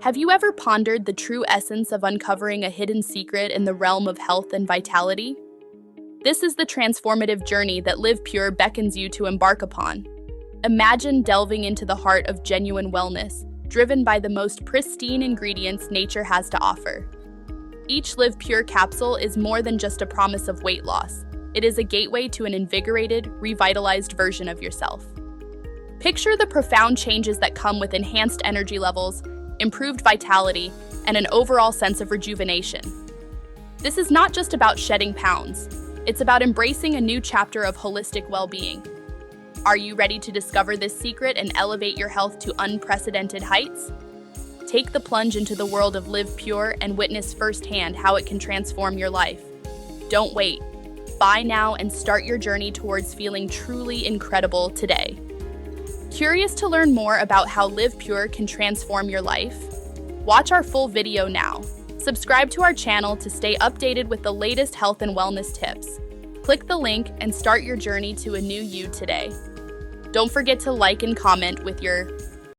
Have you ever pondered the true essence of uncovering a hidden secret in the realm of health and vitality? This is the transformative journey that Liv Pure beckons you to embark upon. Imagine delving into the heart of genuine wellness, driven by the most pristine ingredients nature has to offer. Each Liv Pure capsule is more than just a promise of weight loss. It is a gateway to an invigorated, revitalized version of yourself. Picture the profound changes that come with enhanced energy levels, improved vitality, and an overall sense of rejuvenation. This is not just about shedding pounds. It's about embracing a new chapter of holistic well-being. Are you ready to discover this secret and elevate your health to unprecedented heights? Take the plunge into the world of Liv Pure and witness firsthand how it can transform your life. Don't wait. Buy now and start your journey towards feeling truly incredible today. Curious to learn more about how Liv Pure can transform your life? Watch our full video now. Subscribe to our channel to stay updated with the latest health and wellness tips. Click the link and start your journey to a new you today. Don't forget to like and comment with your